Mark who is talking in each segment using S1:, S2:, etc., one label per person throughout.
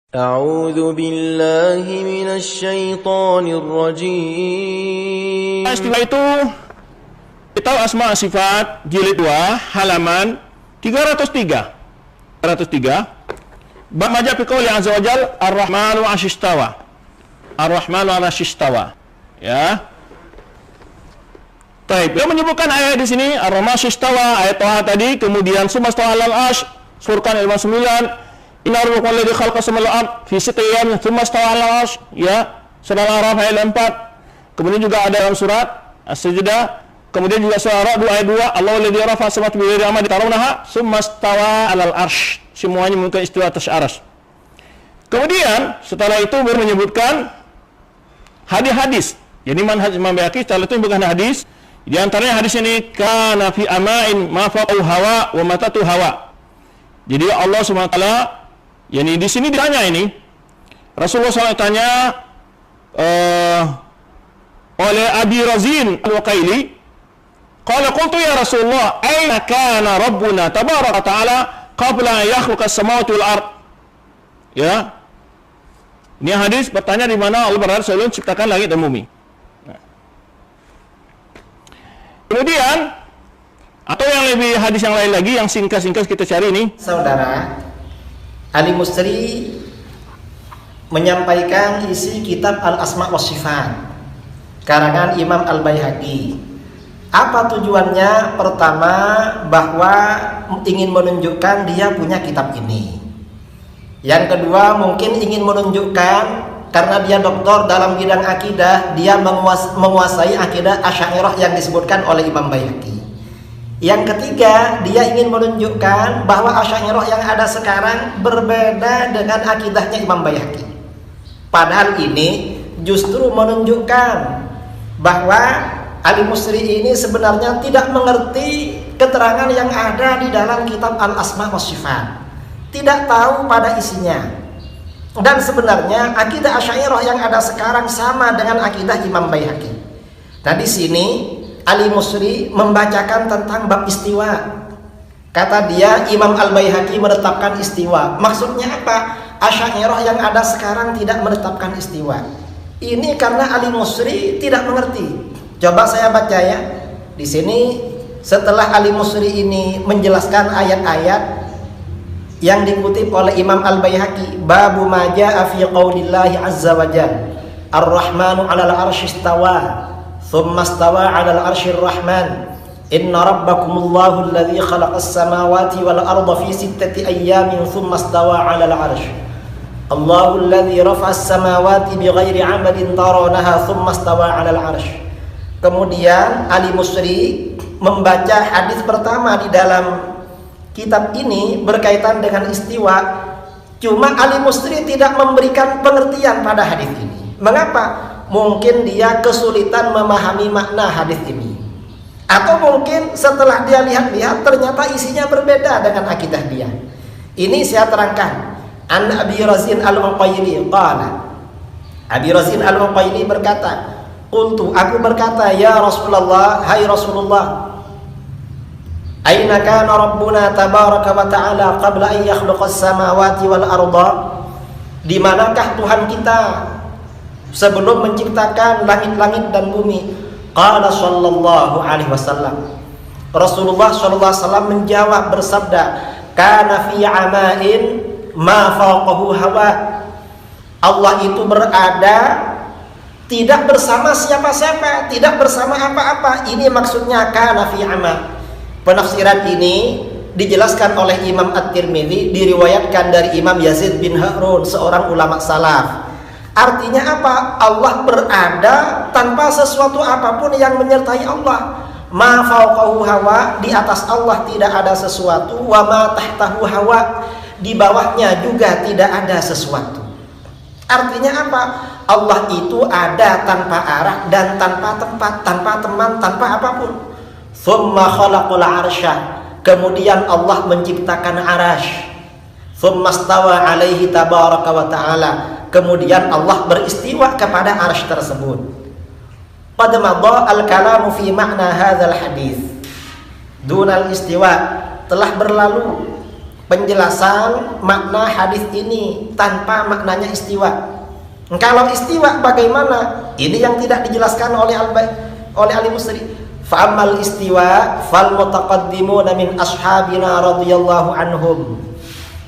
S1: أعوذ بالله من الشيطان الرجيم.
S2: Istiwa itu kita asma sifat jilid 2 halaman 303. Bab majah fi qouli azza wajal ar-rahmanu 'ashistawa. Ar-rahmanu 'ashistawa. Ya. Baik, dia menyebutkan ayat di sini ar-rahmanu 'ashistawa, ayat Thaha tadi, kemudian sumastawa 'alal 'arsy, Furqan 59. Inna rabbakum alladzi khalaqa samawati wal ardh fi sittati ayyamin tsumma istawa 'alal 'arsy, ya. Surah Al-A'raf ayat 4. Kemudian juga ada dalam surat As-Sajdah, kemudian juga surah Ar-Ra'd ayat 2, Allahu alladzi rafa'a as-samawati bighairi 'amadin tarawnaha tsumma istawa 'alal 'arsy. Semuanya mungkin istiwa atas arsy. Kemudian setelah itu baru menyebutkan hadis-hadis. Jadi manhaj Imam Baihaqi setelah itu menyebutkan hadis. Di antaranya hadis ini kana fi ama'in ma faqahu hawa wa matatu hawa. Jadi Allah SWT, yani di sini ditanya ini, Rasulullah SAW tanya oleh Abi Razin Al-Waqaili, qala qultu ya Rasulullah, aina kana Rabbuna tabaraka ta'ala qabla yakhluqa as-samawati wal ard. Ya. Ini hadis bertanya di mana Allah berada sebelum menciptakan langit dan bumi. Nah. Kemudian atau yang lebih hadis yang lain lagi yang singkat-singkat kita cari ini.
S3: Saudara, Ali Musri menyampaikan isi kitab Al-Asma' wa Sifat karangan Imam Al-Baihaqi. Apa tujuannya? Pertama, bahwa ingin menunjukkan dia punya kitab ini. Yang kedua, mungkin ingin menunjukkan karena dia doktor dalam bidang akidah, dia menguasai akidah Asy'ariyah yang disebutkan oleh Imam Baihaqi. Yang ketiga, dia ingin menunjukkan bahwa Asy'ariyah yang ada sekarang berbeda dengan akidahnya Imam Baihaqi. Padahal ini justru menunjukkan bahwa Ali Musri ini sebenarnya tidak mengerti keterangan yang ada di dalam kitab Al-Asma' wa Sifat. Tidak tahu pada isinya. Dan sebenarnya akidah Asy'ariyah yang ada sekarang sama dengan akidah Imam Baihaqi. Nah, di sini Ali Musri membacakan tentang bab istiwa. Kata dia, Imam Al-Baihaqi menetapkan istiwa. Maksudnya apa? Asy'ariyah yang ada sekarang tidak menetapkan istiwa. Ini karena Ali Musri tidak mengerti. Coba saya baca ya. Di sini setelah Ali Musri ini menjelaskan ayat-ayat yang dikutip oleh Imam Al-Baihaqi, babu ma jaa'a fi qaulillahi azza wa jalla, ar-rahmanu 'alal 'arsy istawa, thumma istawa 'alal 'arsyir rahman, inna rabbakumullahu alladzi khalaqas samawati wal arda fi sittati ayyamin thumma istawa 'alal 'arsy, Allahu alladzi rafa'as samawati bighairi 'amadin tarawnaha thumma istawa 'alal 'arsy. Kemudian Ali Musri membaca hadis pertama di dalam kitab ini berkaitan dengan istiwa. Cuma Ali Musri tidak memberikan pengertian pada hadis ini. Mengapa? Mungkin dia kesulitan memahami makna hadis ini. Atau mungkin setelah dia lihat-lihat ternyata isinya berbeda dengan akidah dia. Ini saya terangkan. An Abi Razin Al-Uqaili qala. Abi Razin Al-Uqaili berkata, qultu, aku berkata, ya Rasulullah, hai Rasulullah, aina kana Rabbuna tabaraka wa ta'ala qabla an yakhluqas samawati wal arda? Di manakah Tuhan kita sebelum menciptakan langit-langit dan bumi? Qala sallallahu alaihi wasallam. Rasulullah sallallahu alaihi wasallam menjawab bersabda, kana fi ama'in ma fawqahu hawa. Allah itu berada tidak bersama siapa-siapa, tidak bersama apa-apa. Ini maksudnya kana fi ama. Penafsiran ini dijelaskan oleh Imam At-Tirmidzi, diriwayatkan dari Imam Yazid bin Harun, seorang ulama salaf. Artinya apa? Allah berada tanpa sesuatu apapun yang menyertai Allah. Ma fawqahu hawa, di atas Allah tidak ada sesuatu. Wa ma tahtahu hawa, di bawahnya juga tidak ada sesuatu. Artinya apa? Allah itu ada tanpa arah dan tanpa tempat, tanpa teman, tanpa apapun. Thumma khalaqal 'arsya, kemudian Allah menciptakan arasy. Thumma stawa 'alaihi tabaraka wa ta'ala, kemudian Allah beristiwa kepada arasy tersebut. Qad madha al-kalamu fi makna hadzal hadis. Dunal istiwa, telah berlalu penjelasan makna hadis ini tanpa maknanya istiwa. Kalau istiwa bagaimana? Ini yang tidak dijelaskan oleh Al-Musri. Fa'amal istiwa fal mutaqaddimuna min ashabina radhiyallahu anhum.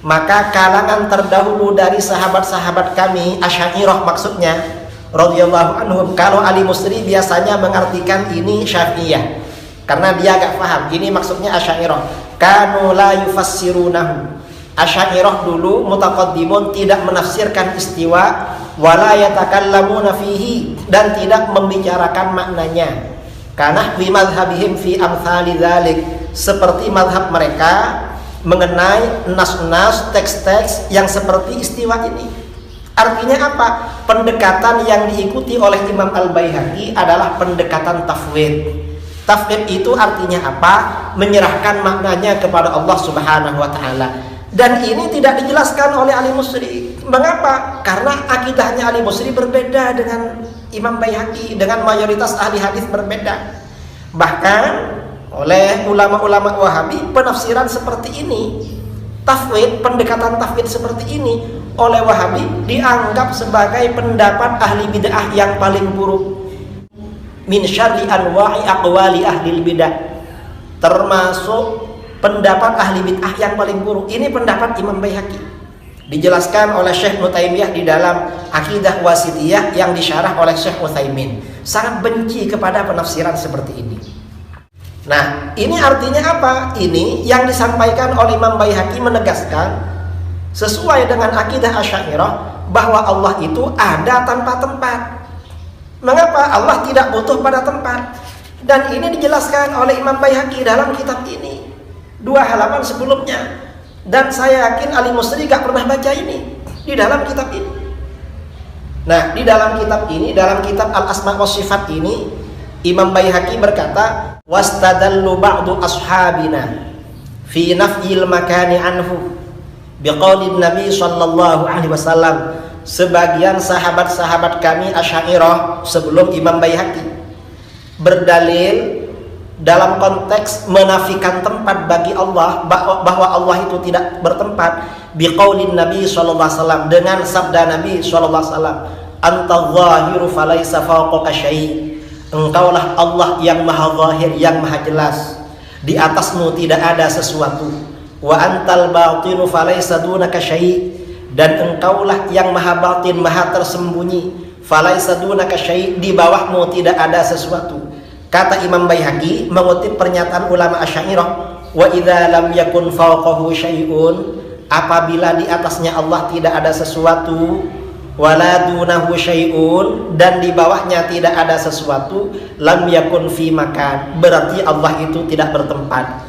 S3: Maka kalangan terdahulu dari sahabat-sahabat kami, Asy'ariyah maksudnya, radhiyallahu anhum. Kalau Al-Musri biasanya mengartikan ini Syafi'iyah, karena dia agak paham. Ini maksudnya Asy'ariyah. Kanu la yufassirunahu. Asy'ariyah dulu mutaqaddimun tidak menafsirkan istiwa, wala yatakallamuna fihi, dan tidak membicarakan maknanya. Karena fi madhhabihim fi amthali dzalik, seperti madhab mereka mengenai nas-nas, teks-teks yang seperti istiwa ini. Artinya apa? Pendekatan yang diikuti oleh Imam Al-Baihaqi adalah pendekatan tafwid. Tafwid itu artinya apa? Menyerahkan maknanya kepada Allah Subhanahu wa taala. Dan ini tidak dijelaskan oleh Al-Musri. Mengapa? Karena akidahnya Al-Musri berbeda dengan Imam Baihaqi, dengan mayoritas ahli hadis berbeda. Bahkan oleh ulama-ulama Wahabi, penafsiran seperti ini, tafwid, pendekatan tafwid seperti ini oleh Wahabi dianggap sebagai pendapat ahli bid'ah yang paling buruk. Min syarri anwa'i aqwali ahli bid'ah, termasuk pendapat ahli bid'ah yang paling buruk. Ini pendapat Imam Baihaqi, dijelaskan oleh Syekh Nutaimiyah di dalam Aqidah Wasithiyah yang disyarah oleh Syekh Utsaimin. Sangat benci kepada penafsiran seperti ini. Nah, ini artinya apa? Ini yang disampaikan oleh Imam Baihaqi menegaskan sesuai dengan akidah Asy'ariyah bahwa Allah itu ada tanpa tempat. Mengapa? Allah tidak butuh pada tempat. Dan ini dijelaskan oleh Imam Baihaqi dalam kitab ini 2 halaman sebelumnya. Dan saya yakin Al-Musri gak pernah baca ini di dalam kitab ini. Nah, di dalam kitab ini, dalam kitab Al-Asma' wa Sifat ini, Imam Baihaqi berkata, wastadallu ba'du ashabina fi nafyil makani anhu biqaulin Nabi sallallahu alaihi wasallam. Sebagian sahabat-sahabat kami Asy'ariyah sebelum Imam Baihaqi berdalil dalam konteks menafikan tempat bagi Allah, bahwa Allah itu tidak bertempat, biqaulin Nabi sallallahu alaihi wasallam, dengan sabda Nabi sallallahu alaihi wasallam, anta zahiru falaisa fawqaka syai'. Engkaulah Allah yang maha zahir, yang maha jelas, di atasmu tidak ada sesuatu. Wa antal batinu falaisa dunaka syai', dan engkaulah yang maha batin, maha tersembunyi, falaisa dunaka syai', di bawahmu tidak ada sesuatu. Kata Imam Baihaqi mengutip pernyataan ulama Asy'ariyah, wa idza lam yakun fawqahu syai'un, apabila di atasnya Allah tidak ada sesuatu, wala dunahu syai'un, dan di bawahnya tidak ada sesuatu, lam yakun fi makan, berarti Allah itu tidak bertempat.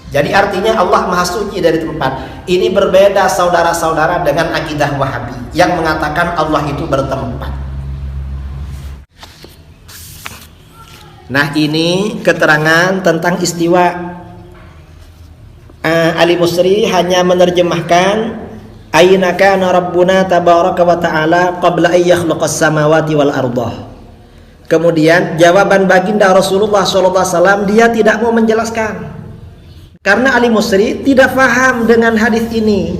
S3: Jadi artinya Allah maha suci dari tempat. Ini berbeda saudara-saudara dengan akidah Wahabi yang mengatakan Allah itu bertempat. Nah, ini keterangan tentang istiwa. Al-Musri hanya menerjemahkan aina kana rabbuna tabaraka wa ta'ala qabla an yakhluqas samawati wal ardah. Kemudian jawaban baginda Rasulullah SAW, dia tidak mau menjelaskan karena Al-Musri tidak paham dengan hadis ini.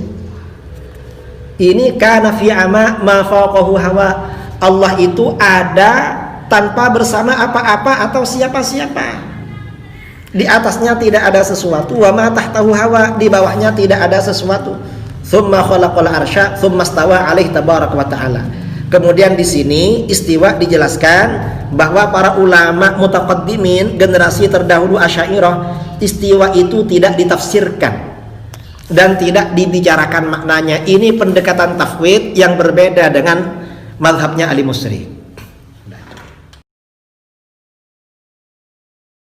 S3: Ini kana fi ama ma fawqahu hawa, Allah itu ada tanpa bersama apa-apa atau siapa-siapa. Di atasnya tidak ada sesuatu, wa ma tahtahu hawa, di bawahnya tidak ada sesuatu. Tsumma khalaqal arsya tsumma stawa alaihi tabaraka wa ta'ala. Kemudian di sini istiwa dijelaskan bahwa para ulama mutaqaddimin, generasi terdahulu Asy'ariyah, istiwa itu tidak ditafsirkan dan tidak dibicarakan maknanya. Ini pendekatan tafwid yang berbeda dengan mazhabnya Al-Musri.